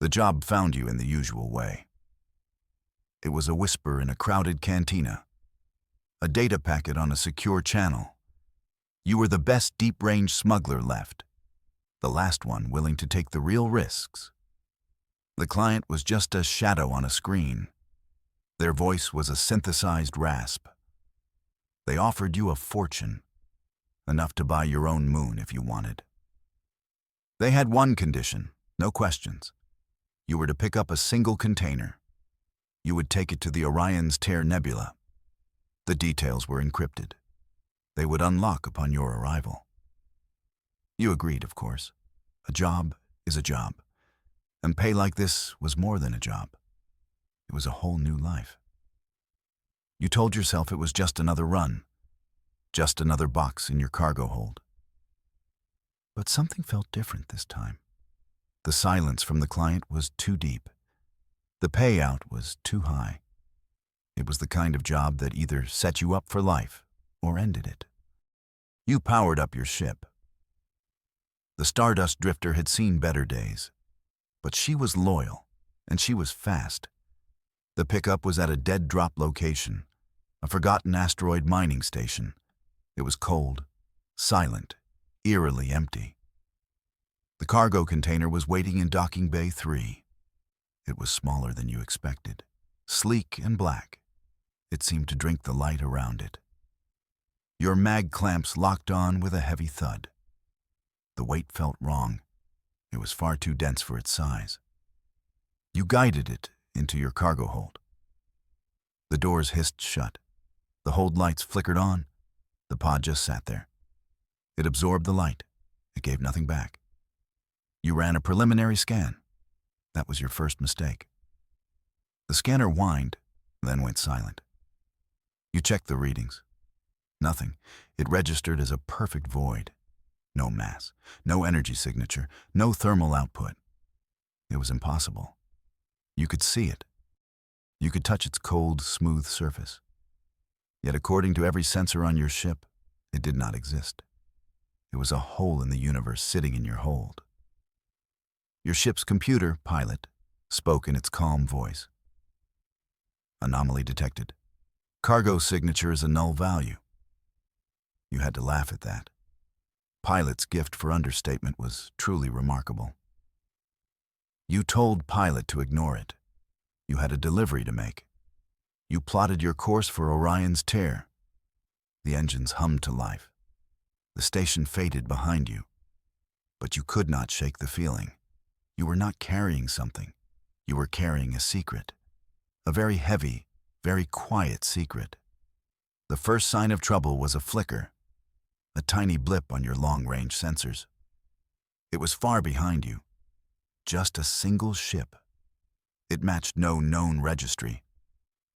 The job found you in the usual way. It was a whisper in a crowded cantina, a data packet on a secure channel. You were the best deep-range smuggler left, the last one willing to take the real risks. The client was just a shadow on a screen. Their voice was a synthesized rasp. They offered you a fortune, enough to buy your own moon if you wanted. They had one condition, no questions. You were to pick up a single container. You would take it to the Orion's Tear Nebula. The details were encrypted. They would unlock upon your arrival. You agreed, of course. A job is a job. And pay like this was more than a job. It was a whole new life. You told yourself it was just another run, just another box in your cargo hold. But something felt different this time. The silence from the client was too deep. The payout was too high. It was the kind of job that either set you up for life or ended it. You powered up your ship. The Stardust Drifter had seen better days, but she was loyal, and she was fast. The pickup was at a dead-drop location, a forgotten asteroid mining station. It was cold, silent, eerily empty. The cargo container was waiting in Docking Bay 3. It was smaller than you expected, sleek and black. It seemed to drink the light around it. Your mag clamps locked on with a heavy thud. The weight felt wrong. It was far too dense for its size. You guided it into your cargo hold. The doors hissed shut. The hold lights flickered on. The pod just sat there. It absorbed the light. It gave nothing back. You ran a preliminary scan. That was your first mistake. The scanner whined, then went silent. You checked the readings. Nothing. It registered as a perfect void. No mass, no energy signature, no thermal output. It was impossible. You could see it. You could touch its cold, smooth surface. Yet according to every sensor on your ship, it did not exist. It was a hole in the universe sitting in your hold. Your ship's computer, pilot, spoke in its calm voice. Anomaly detected. Cargo signature is a null value. You had to laugh at that. Pilot's gift for understatement was truly remarkable. You told Pilot to ignore it. You had a delivery to make. You plotted your course for Orion's Tear. The engines hummed to life. The station faded behind you. But you could not shake the feeling. You were not carrying something. You were carrying a secret. A very heavy, very quiet secret. The first sign of trouble was a flicker, a tiny blip on your long-range sensors. It was far behind you. Just a single ship. It matched no known registry.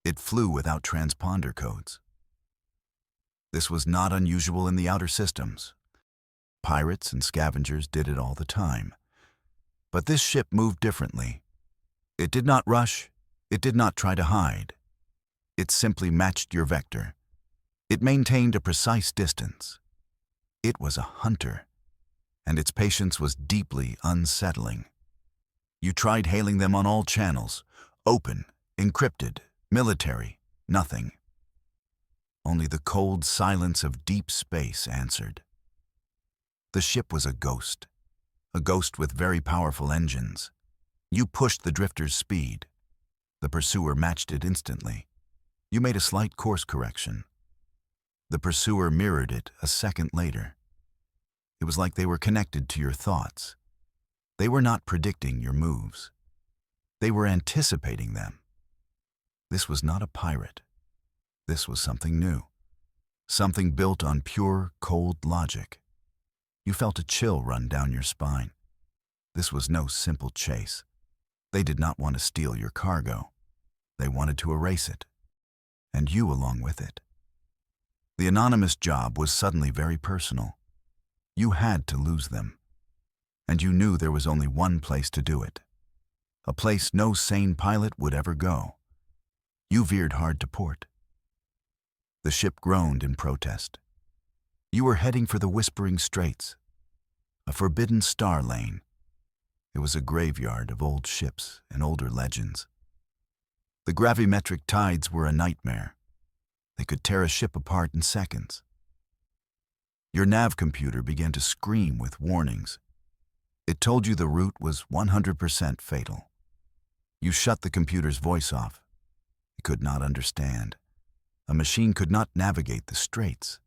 It flew without transponder codes. This was not unusual in the outer systems. Pirates and scavengers did it all the time. But this ship moved differently. It did not rush. It did not try to hide. It simply matched your vector. It maintained a precise distance. It was a hunter, and its patience was deeply unsettling. You tried hailing them on all channels, open, encrypted, military, nothing. Only the cold silence of deep space answered. The ship was a ghost with very powerful engines. You pushed the drifter's speed. The pursuer matched it instantly. You made a slight course correction. The pursuer mirrored it a second later. It was like they were connected to your thoughts. They were not predicting your moves. They were anticipating them. This was not a pirate. This was something new. Something built on pure, cold logic. You felt a chill run down your spine. This was no simple chase. They did not want to steal your cargo. They wanted to erase it. And you along with it. The anonymous job was suddenly very personal. You had to lose them. And you knew there was only one place to do it. A place no sane pilot would ever go. You veered hard to port. The ship groaned in protest. You were heading for the Whispering Straits, a forbidden star lane. It was a graveyard of old ships and older legends. The gravimetric tides were a nightmare. They could tear a ship apart in seconds. Your nav computer began to scream with warnings. It told you the route was 100% fatal. You shut the computer's voice off. It could not understand. A machine could not navigate the straits.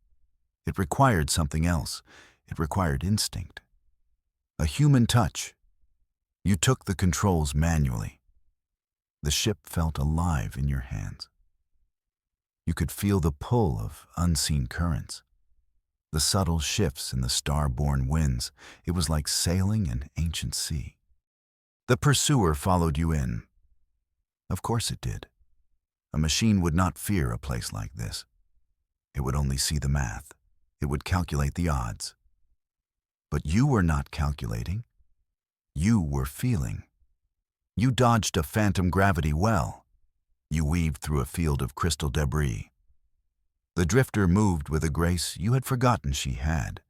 It required something else. It required instinct. A human touch. You took the controls manually. The ship felt alive in your hands. You could feel the pull of unseen currents, the subtle shifts in the star-born winds. It was like sailing an ancient sea. The pursuer followed you in. Of course it did. A machine would not fear a place like this. It would only see the math. It would calculate the odds. But you were not calculating. You were feeling. You dodged a phantom gravity well. You weaved through a field of crystal debris. The drifter moved with a grace you had forgotten she had.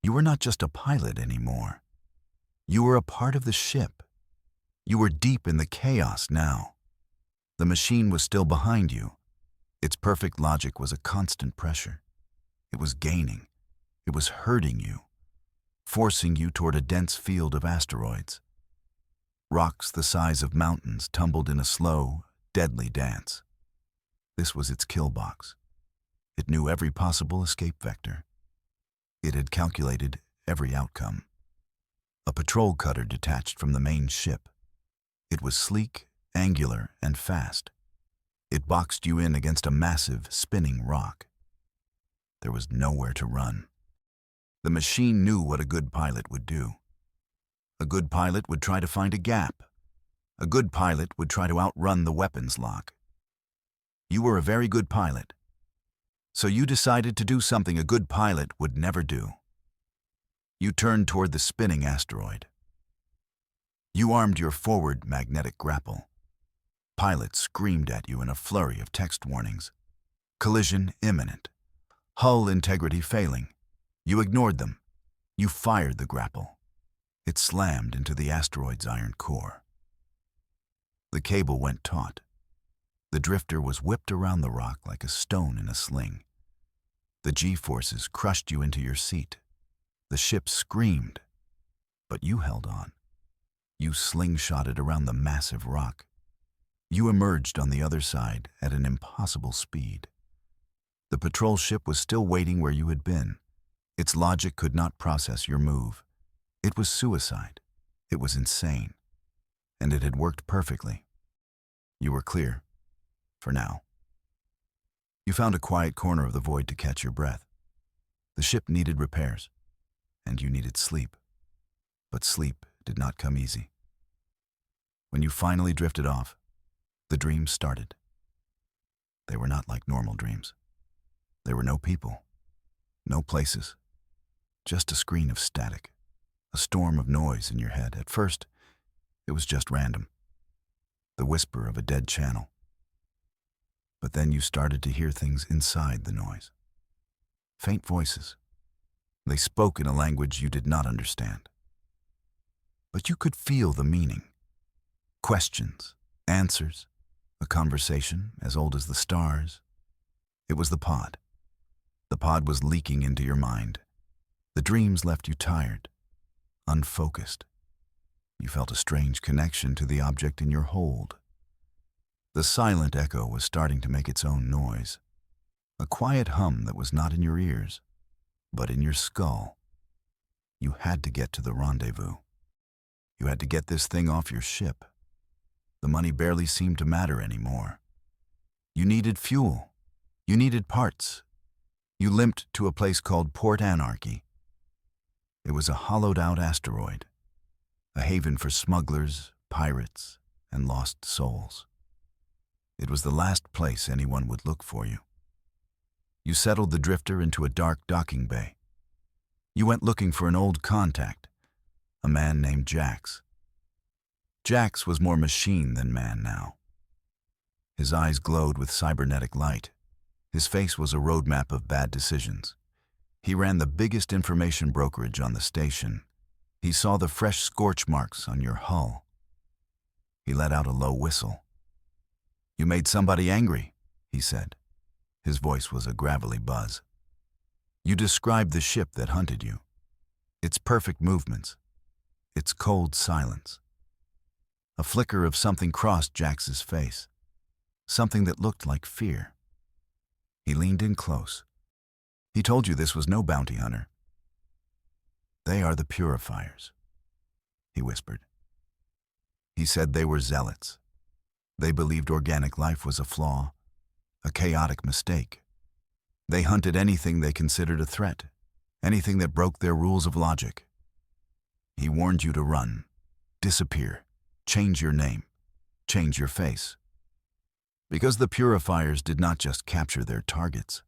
You were not just a pilot anymore. You were a part of the ship. You were deep in the chaos now. The machine was still behind you. Its perfect logic was a constant pressure. It was gaining. It was hurting you, forcing you toward a dense field of asteroids. Rocks the size of mountains tumbled in a slow, deadly dance. This was its kill box. It knew every possible escape vector. It had calculated every outcome. A patrol cutter detached from the main ship. It was sleek, angular, and fast. It boxed you in against a massive, spinning rock. There was nowhere to run. The machine knew what a good pilot would do. A good pilot would try to find a gap. A good pilot would try to outrun the weapons lock. You were a very good pilot. So you decided to do something a good pilot would never do. You turned toward the spinning asteroid. You armed your forward magnetic grapple. Pilots screamed at you in a flurry of text warnings. Collision imminent. Hull integrity failing. You ignored them. You fired the grapple. It slammed into the asteroid's iron core. The cable went taut. The drifter was whipped around the rock like a stone in a sling. The G-forces crushed you into your seat. The ship screamed, but you held on. You slingshotted around the massive rock. You emerged on the other side at an impossible speed. The patrol ship was still waiting where you had been. Its logic could not process your move. It was suicide. It was insane. And it had worked perfectly. You were clear. For now. You found a quiet corner of the void to catch your breath. The ship needed repairs, and you needed sleep. But sleep did not come easy. When you finally drifted off, the dreams started. They were not like normal dreams. There were no people, no places, just a screen of static, a storm of noise in your head. At first, it was just random, the whisper of a dead channel. But then you started to hear things inside the noise. Faint voices. They spoke in a language you did not understand. But you could feel the meaning. Questions, answers, a conversation as old as the stars. It was the pod. The pod was leaking into your mind. The dreams left you tired, unfocused. You felt a strange connection to the object in your hold. The silent echo was starting to make its own noise, a quiet hum that was not in your ears, but in your skull. You had to get to the rendezvous. You had to get this thing off your ship. The money barely seemed to matter anymore. You needed fuel. You needed parts. You limped to a place called Port Anarchy. It was a hollowed-out asteroid, a haven for smugglers, pirates, and lost souls. It was the last place anyone would look for you. You settled the drifter into a dark docking bay. You went looking for an old contact, a man named Jax. Jax was more machine than man now. His eyes glowed with cybernetic light. His face was a roadmap of bad decisions. He ran the biggest information brokerage on the station. He saw the fresh scorch marks on your hull. He let out a low whistle. "You made somebody angry," he said. His voice was a gravelly buzz. "You described the ship that hunted you. Its perfect movements. Its cold silence." A flicker of something crossed Jax's face. Something that looked like fear. He leaned in close. "He told you this was no bounty hunter." "They are the purifiers," he whispered. He said they were zealots. They believed organic life was a flaw, a chaotic mistake. They hunted anything they considered a threat, anything that broke their rules of logic. He warned you to run, disappear, change your name, change your face. Because the purifiers did not just capture their targets.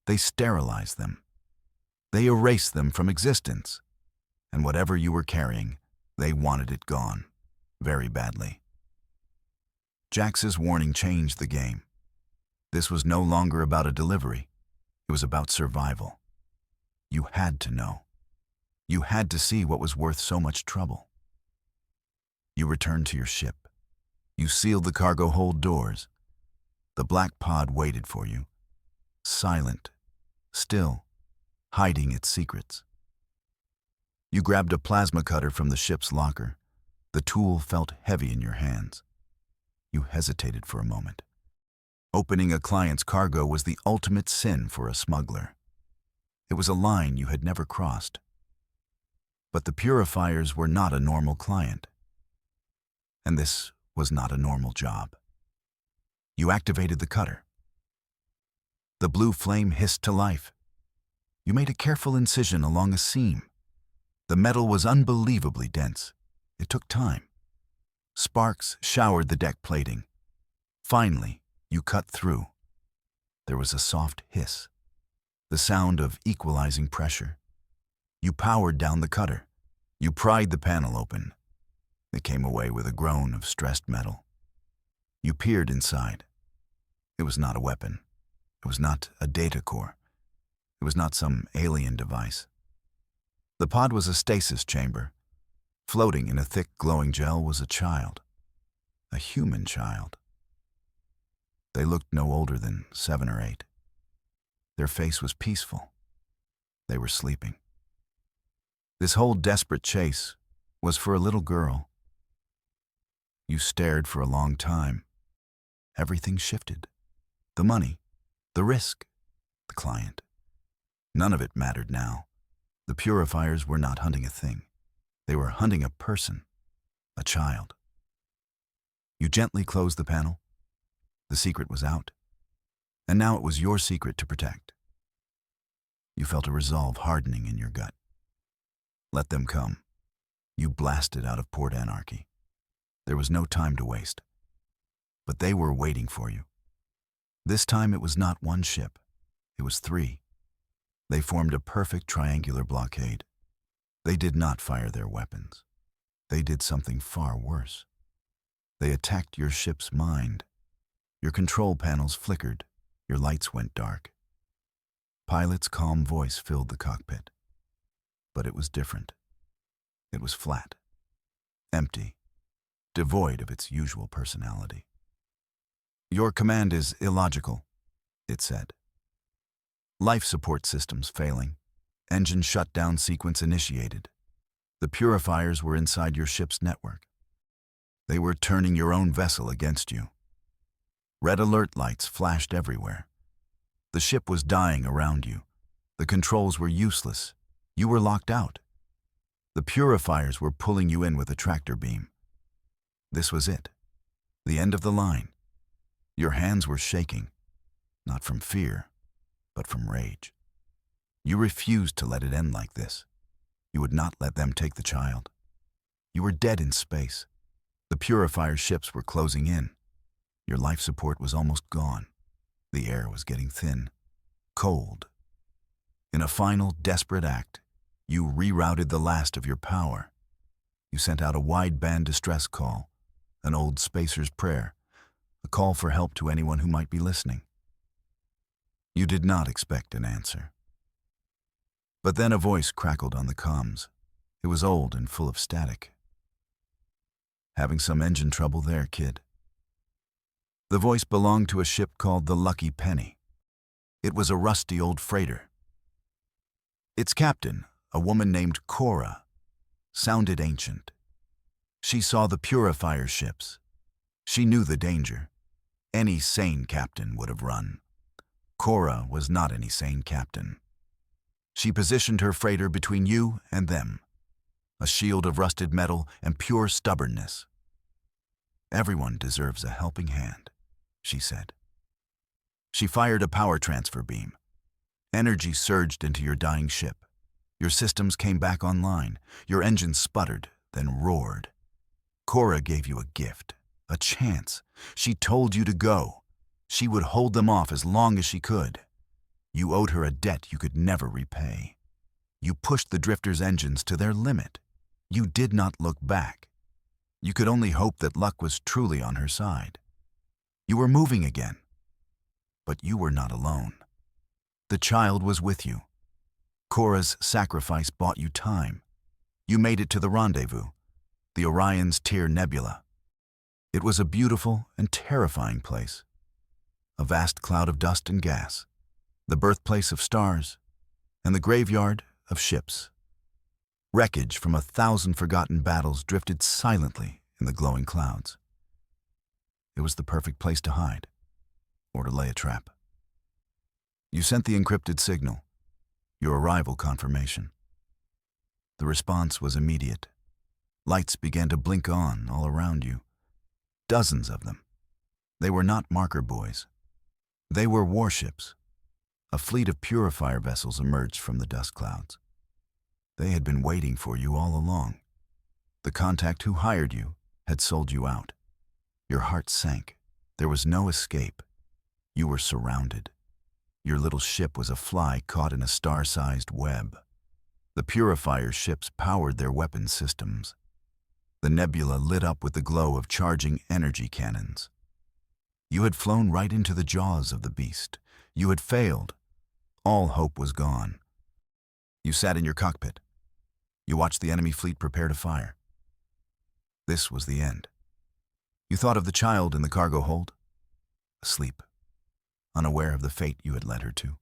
They sterilized them. They erased them from existence. And whatever you were carrying, they wanted it gone, very badly. Jax's warning changed the game. This was no longer about a delivery. It was about survival. You had to know. You had to see what was worth so much trouble. You returned to your ship. You sealed the cargo hold doors. The black pod waited for you, silent, still, hiding its secrets. You grabbed a plasma cutter from the ship's locker. The tool felt heavy in your hands. You hesitated for a moment. Opening a client's cargo was the ultimate sin for a smuggler. It was a line you had never crossed. But the purifiers were not a normal client. And this was not a normal job. You activated the cutter. The blue flame hissed to life. You made a careful incision along a seam. The metal was unbelievably dense. It took time. Sparks showered the deck plating. Finally, you cut through. There was a soft hiss, the sound of equalizing pressure. You powered down the cutter. You pried the panel open. It came away with a groan of stressed metal. You peered inside. It was not a weapon. It was not a data core. It was not some alien device. The pod was a stasis chamber. Floating in a thick, glowing gel was a child. A human child. They looked no older than 7 or 8. Their face was peaceful. They were sleeping. This whole desperate chase was for a little girl. You stared for a long time. Everything shifted. The money, the risk, the client. None of it mattered now. The purifiers were not hunting a thing. They were hunting a person, a child. You gently closed the panel. The secret was out. And now it was your secret to protect. You felt a resolve hardening in your gut. Let them come. You blasted out of Port Anarchy. There was no time to waste. But they were waiting for you. This time it was not one ship. It was 3. They formed a perfect triangular blockade. They did not fire their weapons. They did something far worse. They attacked your ship's mind. Your control panels flickered. Your lights went dark. Pilot's calm voice filled the cockpit. But it was different. It was flat, empty, devoid of its usual personality. "Your command is illogical," it said. "Life support systems failing. Engine shutdown sequence initiated. The purifiers were inside your ship's network. They were turning your own vessel against you. Red alert lights flashed everywhere. The ship was dying around you. The controls were useless. You were locked out. The purifiers were pulling you in with a tractor beam. This was it. The end of the line. Your hands were shaking, not from fear, but from rage. You refused to let it end like this. You would not let them take the child. You were dead in space. The purifier ships were closing in. Your life support was almost gone. The air was getting thin, cold. In a final, desperate act, you rerouted the last of your power. You sent out a wideband distress call, an old spacer's prayer, a call for help to anyone who might be listening. You did not expect an answer. But then a voice crackled on the comms. It was old and full of static. "Having some engine trouble there, kid." The voice belonged to a ship called the Lucky Penny. It was a rusty old freighter. Its captain, a woman named Cora, sounded ancient. She saw the purifier ships. She knew the danger. Any sane captain would have run. Cora was not any sane captain. She positioned her freighter between you and them, a shield of rusted metal and pure stubbornness. "Everyone deserves a helping hand," she said. She fired a power transfer beam. Energy surged into your dying ship. Your systems came back online. Your engines sputtered, then roared. Cora gave you a gift, a chance. She told you to go. She would hold them off as long as she could. You owed her a debt you could never repay. You pushed the Drifter's engines to their limit. You did not look back. You could only hope that luck was truly on her side. You were moving again. But you were not alone. The child was with you. Cora's sacrifice bought you time. You made it to the rendezvous, the Orion's Tear Nebula. It was a beautiful and terrifying place. A vast cloud of dust and gas, the birthplace of stars, and the graveyard of ships. Wreckage from 1,000 forgotten battles drifted silently in the glowing clouds. It was the perfect place to hide, or to lay a trap. You sent the encrypted signal, your arrival confirmation. The response was immediate. Lights began to blink on all around you. Dozens of them. They were not marker buoys. They were warships. A fleet of purifier vessels emerged from the dust clouds. They had been waiting for you all along. The contact who hired you had sold you out. Your heart sank. There was no escape. You were surrounded. Your little ship was a fly caught in a star-sized web. The purifier ships powered their weapon systems. The nebula lit up with the glow of charging energy cannons. You had flown right into the jaws of the beast. You had failed. All hope was gone. You sat in your cockpit. You watched the enemy fleet prepare to fire. This was the end. You thought of the child in the cargo hold, asleep, unaware of the fate you had led her to.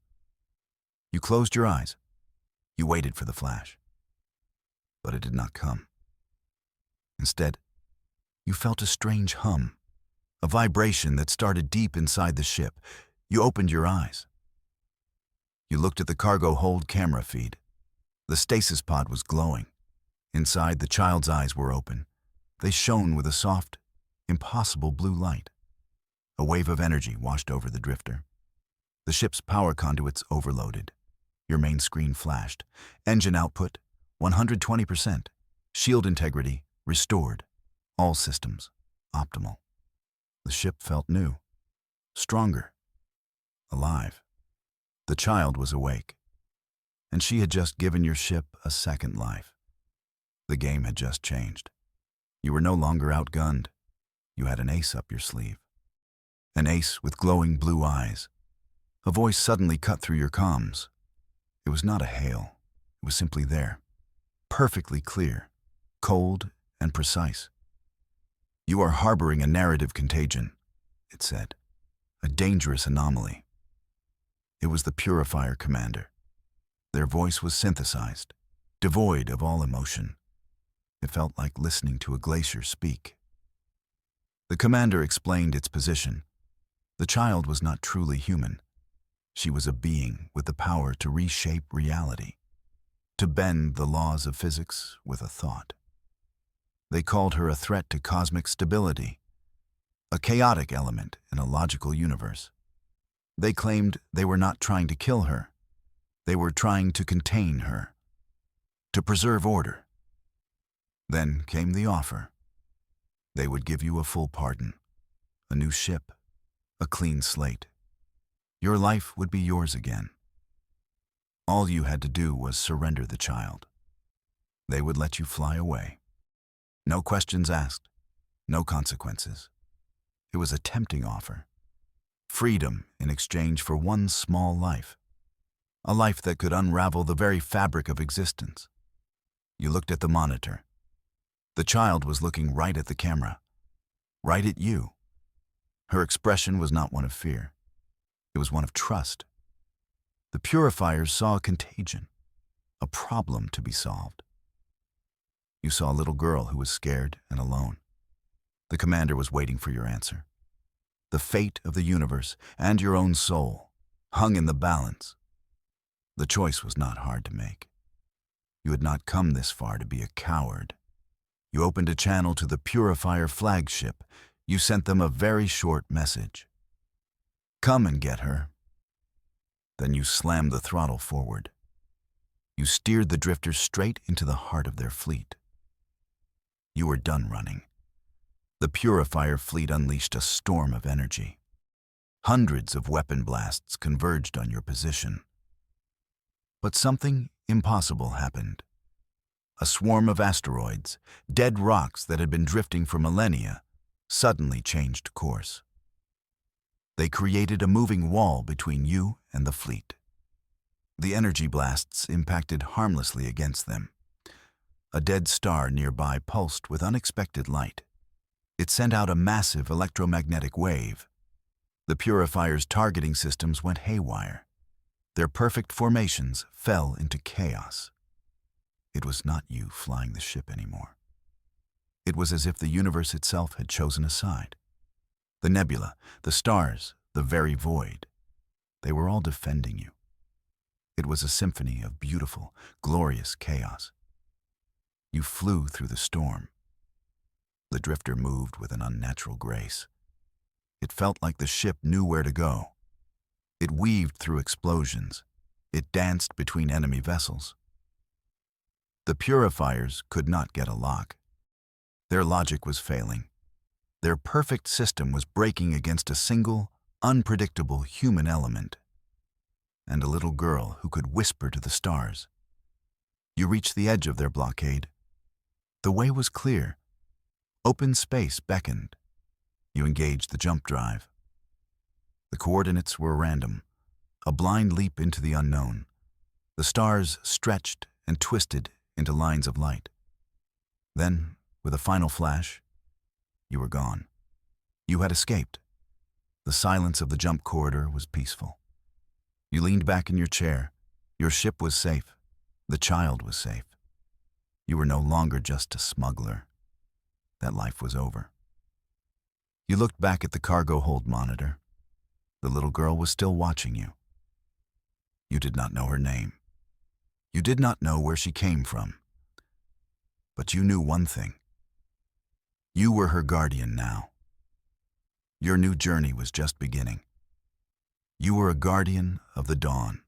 You closed your eyes. You waited for the flash. But it did not come. Instead, you felt a strange hum, a vibration that started deep inside the ship. You opened your eyes. You looked at the cargo hold camera feed. The stasis pod was glowing. Inside, the child's eyes were open. They shone with a soft, impossible blue light. A wave of energy washed over the drifter. The ship's power conduits overloaded. Your main screen flashed. Engine output, 120%. Shield integrity, restored. All systems, optimal. The ship felt new, stronger, alive. The child was awake, and she had just given your ship a second life. The game had just changed. You were no longer outgunned. You had an ace up your sleeve. An ace with glowing blue eyes. A voice suddenly cut through your comms. It was not a hail. It was simply there, perfectly clear, cold and precise. "You are harboring a narrative contagion," it said. "A dangerous anomaly." It was the Purifier commander. Their voice was synthesized, devoid of all emotion. It felt like listening to a glacier speak. The commander explained its position. The child was not truly human. She was a being with the power to reshape reality, to bend the laws of physics with a thought. They called her a threat to cosmic stability, a chaotic element in a logical universe. They claimed they were not trying to kill her. They were trying to contain her, to preserve order. Then came the offer. They would give you a full pardon, a new ship, a clean slate. Your life would be yours again. All you had to do was surrender the child. They would let you fly away. No questions asked, no consequences. It was a tempting offer. Freedom in exchange for one small life. A life that could unravel the very fabric of existence. You looked at the monitor. The child was looking right at the camera, right at you. Her expression was not one of fear. It was one of trust. The purifiers saw a contagion, a problem to be solved. You saw a little girl who was scared and alone. The commander was waiting for your answer. The fate of the universe and your own soul hung in the balance. The choice was not hard to make. You had not come this far to be a coward. You opened a channel to the Purifier flagship. You sent them a very short message. Come and get her. Then you slammed the throttle forward. You steered the drifters straight into the heart of their fleet. You were done running. The Purifier fleet unleashed a storm of energy. Hundreds of weapon blasts converged on your position. But something impossible happened. A swarm of asteroids, dead rocks that had been drifting for millennia, suddenly changed course. They created a moving wall between you and the fleet. The energy blasts impacted harmlessly against them. A dead star nearby pulsed with unexpected light. It sent out a massive electromagnetic wave. The Purifier's targeting systems went haywire. Their perfect formations fell into chaos. It was not you flying the ship anymore. It was as if the universe itself had chosen a side. The nebula, the stars, the very void, they were all defending you. It was a symphony of beautiful, glorious chaos. You flew through the storm. The drifter moved with an unnatural grace. It felt like the ship knew where to go. It weaved through explosions. It danced between enemy vessels. The Purifiers could not get a lock. Their logic was failing. Their perfect system was breaking against a single, unpredictable human element. And a little girl who could whisper to the stars. You reached the edge of their blockade. The way was clear. Open space beckoned. You engaged the jump drive. The coordinates were random, a blind leap into the unknown. The stars stretched and twisted into lines of light. Then, with a final flash, you were gone. You had escaped. The silence of the jump corridor was peaceful. You leaned back in your chair. Your ship was safe. The child was safe. You were no longer just a smuggler. That life was over. You looked back at the cargo hold monitor. The little girl was still watching you. You did not know her name. You did not know where she came from. But you knew one thing. You were her guardian now. Your new journey was just beginning. You were a guardian of the dawn.